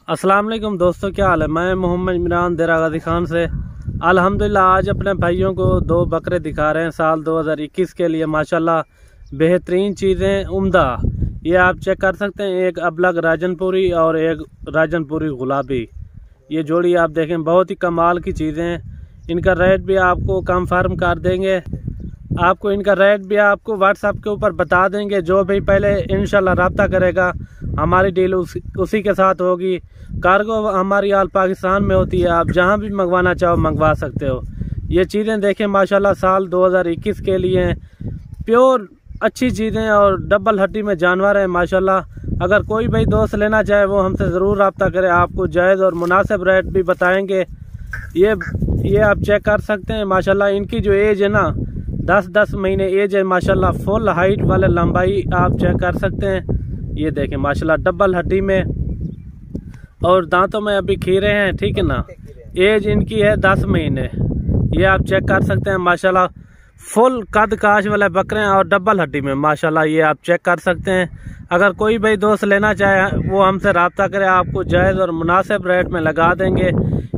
अस्सलाम वालेकुम दोस्तों, क्या हाल है। मैं मोहम्मद इमरान देरा गाजी खान से अल्हम्दुलिल्लाह आज अपने भाइयों को दो बकरे दिखा रहे हैं साल 2021 के लिए। माशाल्लाह बेहतरीन चीज़ें, उम्दा। ये आप चेक कर सकते हैं, एक अबलग राजनपुरी और एक राजनपुरी गुलाबी। ये जोड़ी आप देखें, बहुत ही कमाल की चीज़ें हैं। इनका रेट भी आपको कंफर्म कर देंगे। आपको इनका रेट भी आपको व्हाट्सएप के ऊपर बता देंगे। जो भी पहले इंशाल्लाह रब्ता करेगा, हमारी डील उसी के साथ होगी। कार्गो हमारी आल पाकिस्तान में होती है, आप जहां भी मंगवाना चाहो मंगवा सकते हो। ये चीज़ें देखें माशाल्लाह साल 2021 के लिए प्योर अच्छी चीज़ें और डबल हड्डी में जानवर है माशाल्लाह। अगर कोई भाई दोस्त लेना चाहे वो हमसे ज़रूर रब्ता करे, आपको जायज़ और मुनासिब रेट भी बताएंगे। ये आप चेक कर सकते हैं माशाल्लाह। इनकी जो एज है ना 10 महीने एज है माशाल्लाह। फुल हाइट वाले लंबाई आप चेक कर सकते हैं। ये देखें माशाल्लाह डबल हड्डी में और दांतों में अभी खीरे हैं, ठीक है ना। एज इनकी है 10 महीने। ये आप चेक कर सकते हैं माशाल्लाह। फुल कद काश वाले बकरे हैं और डबल हड्डी में माशाल्लाह। ये आप चेक कर सकते हैं। अगर कोई भाई दोस्त लेना चाहे वो हमसे रब्ता करे, आपको जायज़ और मुनासिब रेट में लगा देंगे।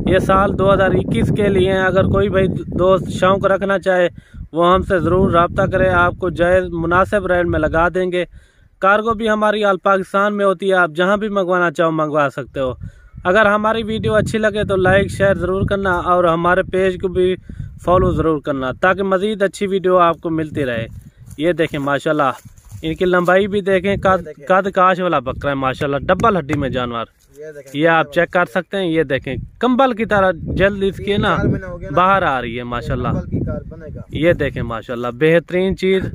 ये साल 2021 के लिए हैं। अगर कोई भाई दोस्त शौक रखना चाहे वो हमसे ज़रूर रब्ता करे, आपको जायज़ मुनासिब रेट में लगा देंगे। कार्गो भी हमारी आल पाकिस्तान में होती है, आप जहां भी मंगवाना चाहो मंगवा सकते हो। अगर हमारी वीडियो अच्छी लगे तो लाइक शेयर ज़रूर करना और हमारे पेज को भी फॉलो ज़रूर करना, ताकि मज़ीद अच्छी वीडियो आपको मिलती रहे। ये देखें माशाल्लाह, इनकी लंबाई भी देखें, कद काश वाला बकरा है माशाल्लाह, डबल हड्डी में जानवर। ये आप चेक कर सकते हैं। ये देखें कंबल की तरह जल्द इसकी ना बाहर आ रही है माशाल्लाह। ये देखें माशाल्लाह बेहतरीन चीज़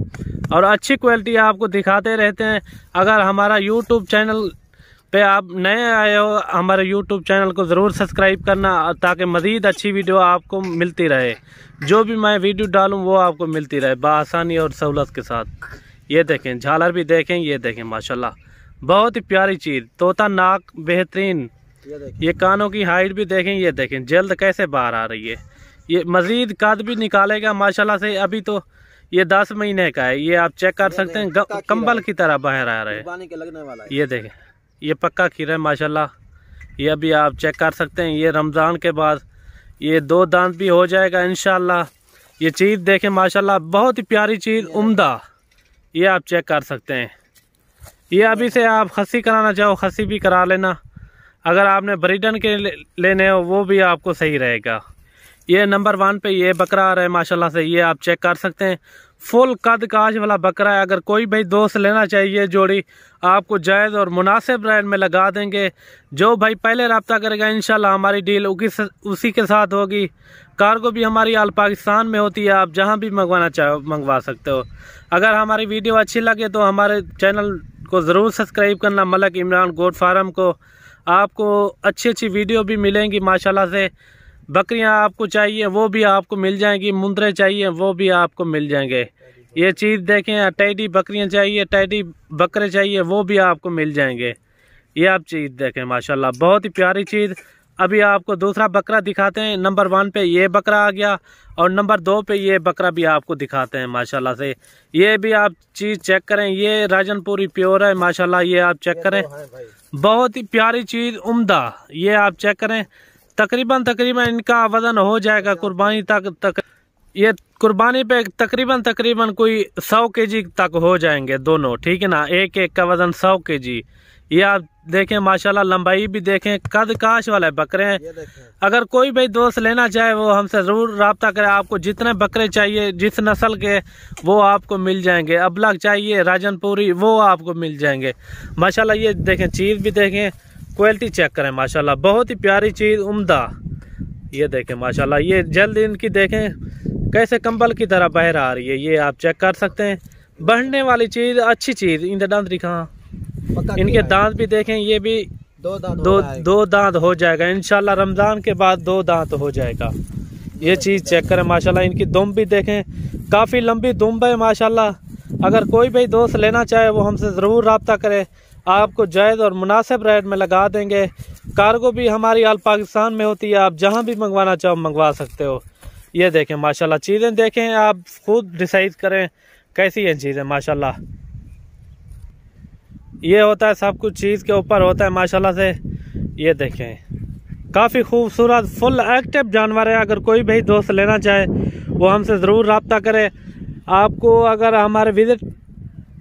और अच्छी क्वालिटी आपको दिखाते रहते हैं। अगर हमारा यूट्यूब चैनल पे आप नए आए हो, हमारे यूट्यूब चैनल को ज़रूर सब्सक्राइब करना, ताकि मज़ीद अच्छी वीडियो आपको मिलती रहे। जो भी मैं वीडियो डालूं वो आपको मिलती रहे बआसानी और सहूलत के साथ। ये देखें झालर भी देखें। ये देखें माशाल्लाह बहुत ही प्यारी चीज़, तोता नाक बेहतरीन। ये कानों की हाइट भी देखें। ये देखें जल्द कैसे बाहर आ रही है। ये मज़ीद कद भी निकालेगा माशाल्लाह से। अभी तो ये 10 महीने का है। ये आप चेक कर सकते हैं, कंबल की तरह बाहर आ रहे हैं। ये देखें ये पक्का खीरा है माशाल्लाह। ये अभी आप चेक कर सकते हैं। ये रमज़ान के बाद ये 2 दांत भी हो जाएगा इंशाल्लाह। ये चीज़ देखें माशाल्लाह बहुत ही प्यारी चीज़, उम्दा। ये आप चेक कर सकते हैं। ये अभी से आप खस्सी कराना चाहो खस्सी भी करा लेना। अगर आपने ब्रीडन के लेने हो वो भी आपको सही रहेगा। ये नंबर 1 पे ये बकरा आ रहा है माशाल्लाह से। ये आप चेक कर सकते हैं, फुल कद काश वाला बकरा है। अगर कोई भाई दोस्त लेना चाहिए जोड़ी, आपको जायज़ और मुनासिब रेट में लगा देंगे। जो भाई पहले रब्ता करेगा इंशाल्लाह हमारी डील उसी के साथ होगी। कार्गो भी हमारी आल पाकिस्तान में होती है, आप जहां भी मंगवाना चाहो मंगवा सकते हो। अगर हमारी वीडियो अच्छी लगे तो हमारे चैनल को ज़रूर सब्सक्राइब करना, मलक इमरान गोट फार्म को। आपको अच्छी वीडियो भी मिलेंगी माशाल्लाह से। बकरियां आपको चाहिए वो भी आपको मिल जाएंगी, मुंदरे चाहिए वो भी आपको मिल जाएंगे। ये चीज़ देखें, टैडी बकरियां चाहिए, टैडी बकरे चाहिए वो भी आपको मिल जाएंगे। ये आप चीज़ देखें माशाल्लाह बहुत ही प्यारी चीज़। अभी आपको दूसरा बकरा दिखाते हैं। नंबर 1 पे ये बकरा आ गया और नंबर 2 पे ये बकरा भी आपको दिखाते हैं माशाल्लाह से। ये भी आप चीज़ चेक करें। ये राजनपुरी प्योर है माशाल्लाह। ये आप चेक करें, बहुत ही प्यारी चीज़, उम्दा। ये आप चेक करें, तकरीबन इनका वजन हो जाएगा कुर्बानी तक ये कुर्बानी पे तकरीबन कोई 100 केजी तक हो जाएंगे दोनों, ठीक है ना। एक का वजन 100 केजी। ये आप देखें माशाल्लाह, लंबाई भी देखें, कद काश वाले बकरे हैं। अगर कोई भाई दोस्त लेना चाहे वो हमसे ज़रूर रब्ता करे। आपको जितने बकरे चाहिए जिस नस्ल के वो आपको मिल जाएंगे। अबलग चाहिए राजनपुरी वो आपको मिल जाएंगे माशाल्लाह। ये देखें चीज़ भी देखें, क्वालिटी चेक करें माशाल्लाह बहुत ही प्यारी चीज़, उम्दा। ये देखें माशाल्लाह। ये जल्द इनकी देखें कैसे कंबल की तरह बाहर आ रही है। ये आप चेक कर सकते हैं, बढ़ने वाली चीज़, अच्छी चीज़। इनके दांत दिखा, इनके दांत भी देखें। ये भी दो दांत हो जाएगा इंशाल्लाह। रमज़ान के बाद 2 दांत हो जाएगा। ये चीज़ चेक करें माशाल्लाह। इनकी दुम भी देखें, काफ़ी लंबी दुम है माशाल्लाह। अगर कोई भाई दोस्त लेना चाहे वो हमसे ज़रूर रब्ता करे, आपको जायज़ और मुनासिब रेट में लगा देंगे। कार्गो भी हमारी आल पाकिस्तान में होती है, आप जहां भी मंगवाना चाहो मंगवा सकते हो। ये देखें माशाल्लाह चीज़ें देखें, आप खुद डिसाइड करें कैसी है चीज़ें माशाल्लाह। ये होता है सब कुछ चीज़ के ऊपर होता है माशाल्लाह से। ये देखें, काफ़ी खूबसूरत फुल एक्टिव जानवर है। अगर कोई भी दोस्त लेना चाहे वो हमसे ज़रूर रब्ता करे। आपको अगर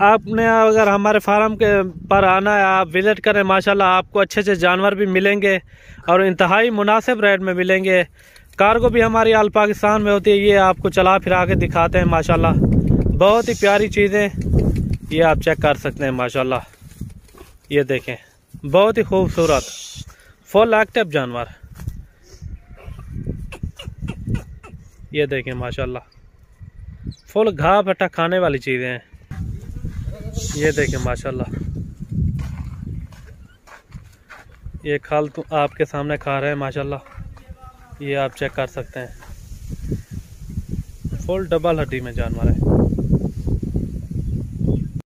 अगर हमारे फार्म के पर आना है, आप विज़िट करें, माशाल्लाह आपको अच्छे अच्छे जानवर भी मिलेंगे और इंतहाई मुनासिब रेट में मिलेंगे। कार्गो भी हमारी आल पाकिस्तान में होती है। ये आपको चला फिरा के दिखाते हैं माशाल्लाह, बहुत ही प्यारी चीज़ें, ये आप चेक कर सकते हैं माशाल्लाह। ये देखें, बहुत ही खूबसूरत फुल एक्टिव जानवर, ये देखें माशाल्लाह, फुल घाह भट्टा खाने वाली चीज़ें हैं। ये देखें माशाल्लाह, ये खल तो आपके सामने खा रहे हैं माशाल्लाह, ये आप चेक कर सकते हैं, फुल डबल हड्डी में जानवर है।